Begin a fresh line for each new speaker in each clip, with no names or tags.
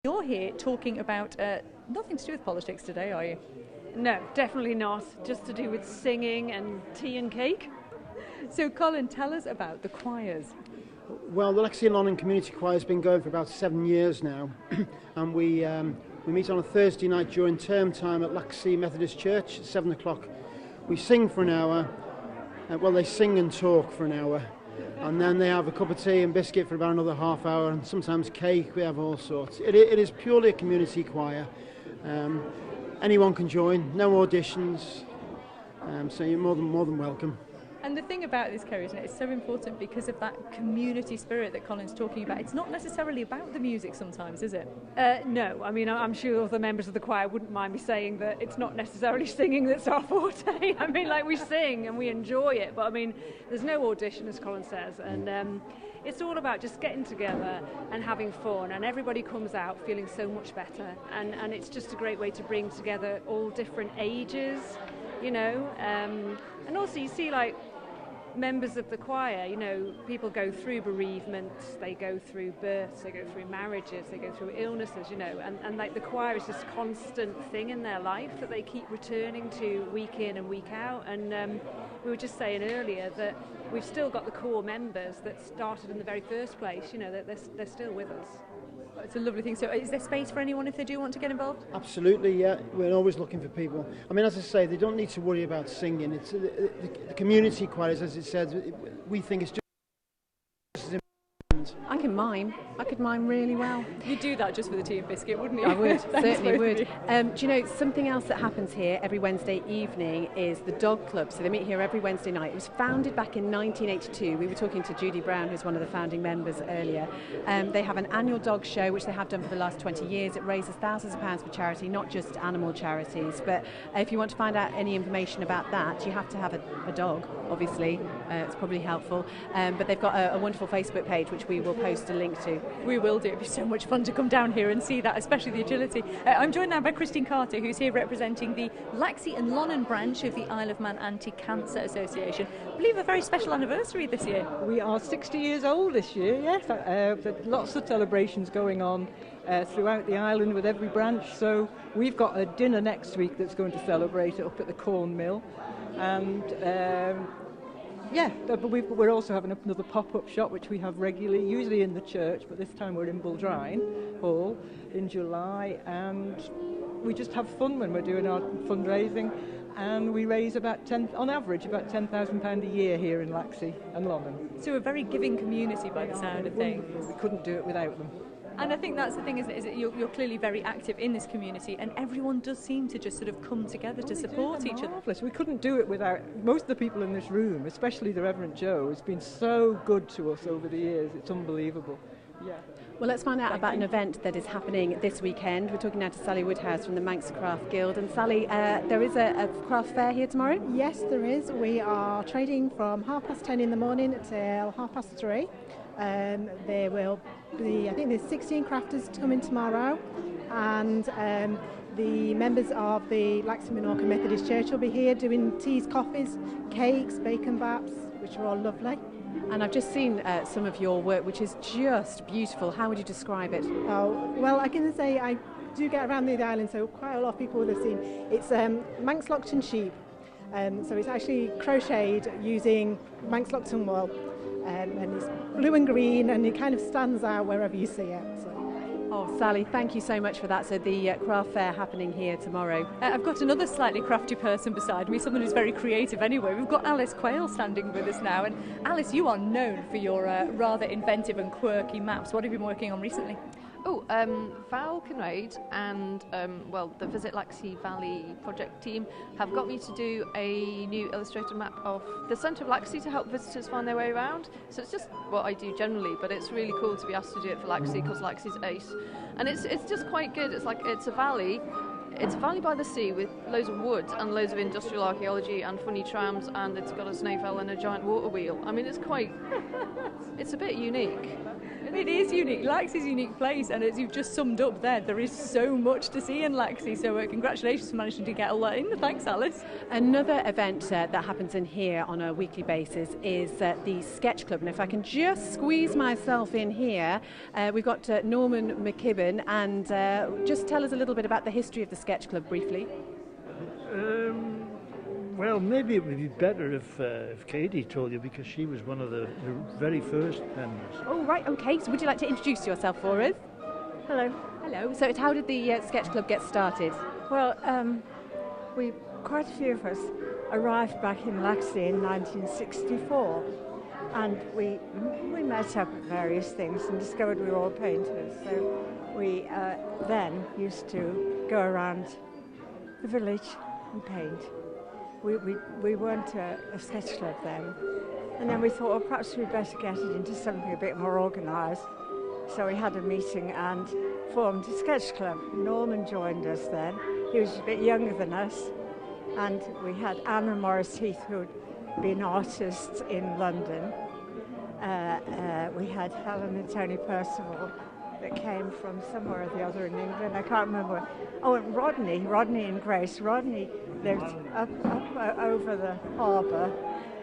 You're here talking about nothing to do with politics today, are you?
No, definitely not. Just to do with singing and tea and cake.
So, Colin, tell us about the choirs.
Well, the Laxey and Lonnon Community Choir has been going for about 7 years now, and we meet on a Thursday night during term time at Laxey Methodist Church at 7 o'clock. We sing for an hour. They sing and talk for an hour, and then they have a cup of tea and biscuit for about another half hour, and sometimes cake. We have all sorts. It is purely a community choir. Anyone can join, no auditions, so you're more than welcome.
And the thing about this, Kerry, isn't it? It's so important because of that community spirit that Colin's talking about. It's not necessarily about the music sometimes, is it?
No, I mean, I'm sure the members of the choir wouldn't mind me saying that it's not necessarily singing that's our forte. I mean, like, we sing and we enjoy it, but I mean, there's no audition, as Colin says, and it's all about just getting together and having fun, and everybody comes out feeling so much better, and it's just a great way to bring together all different ages, you know, and also you see, like, members of the choir, you know, people go through bereavements, they go through births, they go through marriages, they go through illnesses, you know, and like the choir is this constant thing in their life that they keep returning to week in and week out. And we were just saying earlier that we've still got the core members that started in the very first place, you know, that they're still with us.
It's a lovely thing. So is there space for anyone if they do want to get involved?
Absolutely, yeah. We're always looking for people. I mean, as I say, they don't need to worry about singing. It's the community choirs, as it says, we think it's just as important.
I can mime. I could mime really well.
You'd do that just for the tea and biscuit, wouldn't you?
I would, certainly would.
You.
Do you know, something else that happens here every Wednesday evening is the Dog Club. So they meet here every Wednesday night. It was founded back in 1982. We were talking to Judy Brown, who's one of the founding members earlier. They have an annual dog show, which they have done for the last 20 years. It raises thousands of pounds for charity, not just animal charities. But if you want to find out any information about that, you have to have a dog, obviously. It's probably helpful. But they've got a wonderful Facebook page, which we will post a link to.
We will do. It'd be so much fun to come down here and see that, especially the agility. I'm joined now by Christine Carter, who's here representing the Laxey and Lonnon branch of the Isle of Man Anti-Cancer Association. I believe a very special anniversary this year.
We are 60 years old this year, yes. There's lots of celebrations going on throughout the island with every branch. So we've got a dinner next week that's going to celebrate it up at the Corn Mill. And but we're also having another pop-up shop which we have regularly, usually in the church, but this time we're in Buldrine Hall in July, and we just have fun when we're doing our fundraising, and we raise on average about £10,000 a year here in Laxey and Lonnon.
So a very giving community by the sound of things.
We couldn't do it without them.
And I think that's the thing, isn't it? Is that you're clearly very active in this community, and everyone does seem to just sort of come together to support each other.
Marvellous. We couldn't do it without most of the people in this room, especially the Reverend Joe, has been so good to us over the years. It's unbelievable. Yeah.
Well, let's find out about an event that is happening this weekend. We're talking now to Sally Woodhouse from the Manx Craft Guild. And Sally, there is a craft fair here tomorrow?
Yes, there is. We are trading from 10:30 in the morning till 3:30. There will be, I think there's 16 crafters coming tomorrow, and the members of the Laxey Minorca Methodist Church will be here doing teas, coffees, cakes, bacon baps, which are all lovely.
And I've just seen some of your work, which is just beautiful. How would you describe it?
Oh, well, I can say I do get around the island, so quite a lot of people would have seen. It's Manx Lockton sheep, so it's actually crocheted using Manx Lockton wool. And it's blue and green, and it kind of stands out wherever you see it. So.
Oh, Sally, thank you so much for that. So the craft fair happening here tomorrow.
I've got another slightly crafty person beside me, someone who's very creative anyway. We've got Alice Quayle standing with us now. And Alice, you are known for your rather inventive and quirky maps. What have you been working on recently?
Val Kinraid and the Visit Laxey Valley project team have got me to do a new illustrated map of the centre of Laxey to help visitors find their way around. So it's just what I do generally, but it's really cool to be asked to do it for Laxey because Laxey's ace, and it's just quite good. It's a valley. It's a valley by the sea with loads of woods and loads of industrial archaeology and funny trams, and it's got a snail and a giant water wheel. I mean, it's a bit unique.
It is unique. Laxey's a unique place, and as you've just summed up there is so much to see in Laxey. So congratulations for managing to get all that in. Thanks, Alice.
Another event that happens in here on a weekly basis is the Sketch Club. And if I can just squeeze myself in here, we've got Norman McKibben, and just tell us a little bit about the history of the Sketch Club briefly.
Well, maybe it would be better if Katie told you, because she was one of the very first members.
Oh, right, okay. So would you like to introduce yourself for us?
Hello.
Hello. So how did the Sketch Club get started?
Well, quite a few of us arrived back in Laxey in 1964, and we met up at various things and discovered we were all painters. So we then used to go around the village and paint. We weren't a sketch club then, and then we thought, well, perhaps we'd better get it into something a bit more organised. So we had a meeting and formed a sketch club. Norman joined us then. He was a bit younger than us, and we had Anne and Morris Heath, who'd been artists in London. We had Helen and Tony Percival that came from somewhere or the other in England. I can't remember. Oh, and Rodney and Grace. Rodney lived up over the harbour,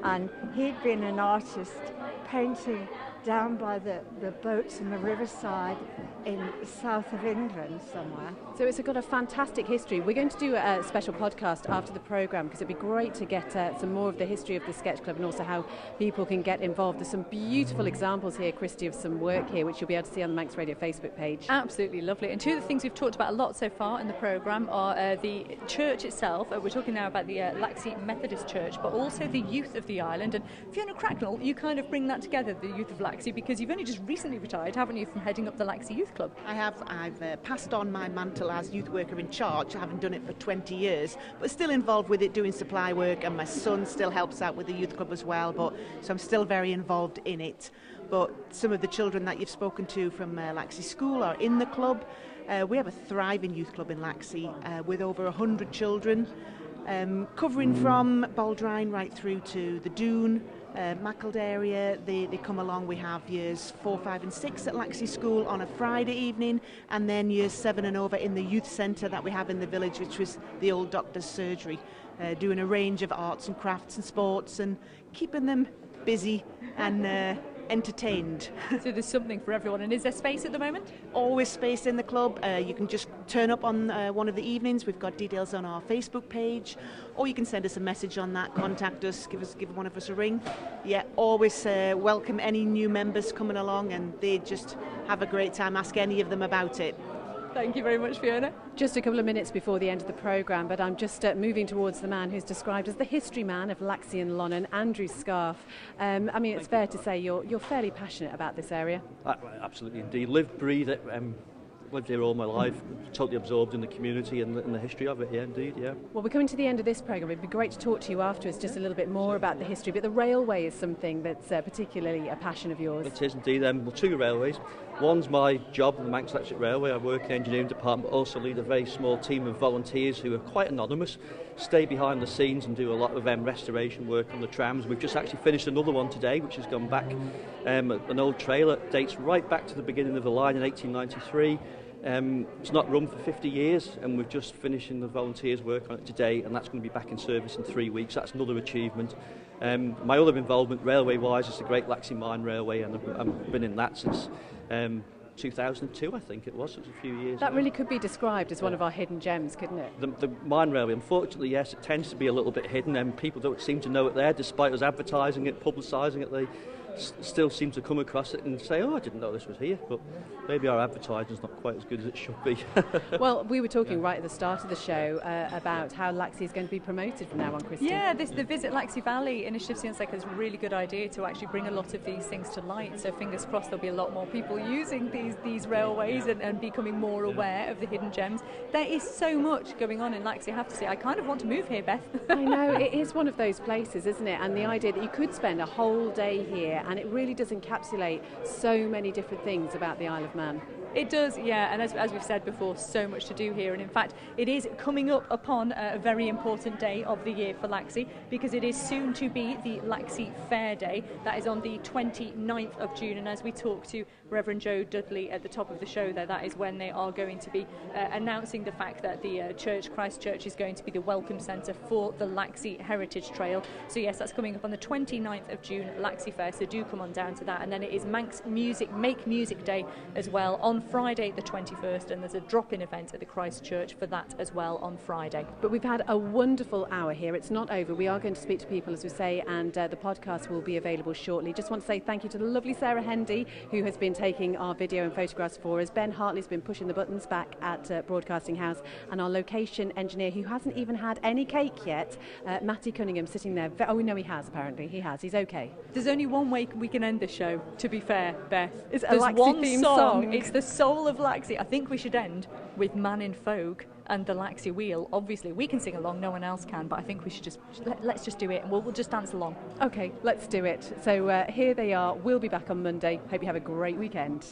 and he'd been an artist painting down by the boats in the riverside in the south of England somewhere.
So it's got a fantastic history. We're going to do a special podcast after the programme, because it'd be great to get some more of the history of the Sketch Club and also how people can get involved. There's some beautiful examples here, Christy, of some work here, which you'll be able to see on the Manx Radio Facebook page.
Absolutely lovely. And two of the things we've talked about a lot so far in the programme are the church itself. We're talking now about the Laxey Methodist Church, but also the youth of the island. And Fiona Cracknell, you kind of bring that together, the youth of Laxey, because you've only just recently retired, haven't you, from heading up the Laxey Youth Club?
I have. I've passed on my mantle as youth worker in charge, having done it for 20 years, but still involved with it, doing supply work, and my son still helps out with the youth club as well, so I'm still very involved in it. But some of the children that you've spoken to from Laxey School are in the club. We have a thriving youth club in Laxey with over 100 children, covering from Baldrine right through to the Doon, Mackald area. They come along. We have years 4, 5 and 6 at Laxey School on a Friday evening, and then years 7 and over in the youth centre that we have in the village, which was the old doctor's surgery, doing a range of arts and crafts and sports and keeping them busy and entertained.
So there's something for everyone. And is there space at the moment?
Always space in the club. You can just turn up on one of the evenings. We've got details on our Facebook page, or you can send us a message on that, contact us, give one of us a ring. Yeah, always welcome any new members coming along, and they just have a great time. Ask any of them about it.
Thank you very much, Fiona.
Just a couple of minutes before the end of the programme, but I'm just moving towards the man who's described as the history man of Laxey and Lonnon, Andrew Scarf. I mean, it's fair to say you're fairly passionate about this area.
Absolutely, indeed. Lived, breathed it. Lived here all my life, totally absorbed in the community and the history of it, yeah, indeed, yeah.
Well, we're coming to the end of this programme. It'd be great to talk to you afterwards just a little bit more about the history, but the railway is something that's particularly a passion of yours.
It is indeed. Well, two railways. One's my job at the Manx Electric Railway. I work in the engineering department, but also lead a very small team of volunteers who are quite anonymous, stay behind the scenes and do a lot of restoration work on the trams. We've just actually finished another one today, which has gone back, an old trailer, dates right back to the beginning of the line in 1893. It's not run for 50 years, and we're just finishing the volunteers' work on it today, and that's going to be back in service in 3 weeks. That's another achievement. My other involvement railway-wise is the Great Laxey Mine Railway, and I've been in that since 2002, I think it was. It was a few years
That
now.
really could be described as one of our hidden gems, couldn't it?
The mine railway, unfortunately, yes, it tends to be a little bit hidden, and people don't seem to know it there, despite us advertising it, publicising it. They still seem to come across it and say, oh, I didn't know this was here, but maybe our advertising's not quite as good as it should be.
Well, we were talking right at the start of the show about how Laxey is going to be promoted from now on, Christy.
Yeah, the Visit Laxey Valley initiative seems like a really good idea to actually bring a lot of these things to light, so fingers crossed there'll be a lot more people using these railways and becoming more aware of the hidden gems. There is so much going on in Laxey, I have to say. I kind of want to move here, Beth.
I know, it is one of those places, isn't it? And the idea that you could spend a whole day here, and it really does encapsulate so many different things about the Isle of Man.
It does, yeah, and as we've said before, so much to do here, and in fact it is coming up upon a very important day of the year for Laxey, because it is soon to be the Laxey Fair Day. That is on the 29th of June, and as we talk to Reverend Joe Dudley at the top of the show there, that is when they are going to be announcing the fact that the church, Christ Church, is going to be the welcome centre for the Laxey Heritage Trail. So yes, that's coming up on the 29th of June, Laxey Fair, so do come on down to that. And then it is Manx Make Music Day as well on Friday the 21st, and there's a drop-in event at the Christ Church for that as well on Friday.
But we've had a wonderful hour here. It's not over. We are going to speak to people, as we say, and the podcast will be available shortly. Just want to say thank you to the lovely Sarah Hendy, who has been taking our video and photographs for us. Ben Hartley's been pushing the buttons back at Broadcasting House, and our location engineer, who hasn't even had any cake yet, Matty Cunningham, sitting there. Oh, no, he has, apparently. He has. He's okay.
There's only one way we can end the show, to be fair, Beth.
It's a
There's
Laxey
one
theme
song. It's the soul of Laxey. I think we should end with Man in Folk and the Laxey Wheel. Obviously, we can sing along, no one else can, but I think we should let's just do it, and we'll just dance along.
Okay, let's do it. So here they are. We'll be back on Monday. Hope you have a great weekend.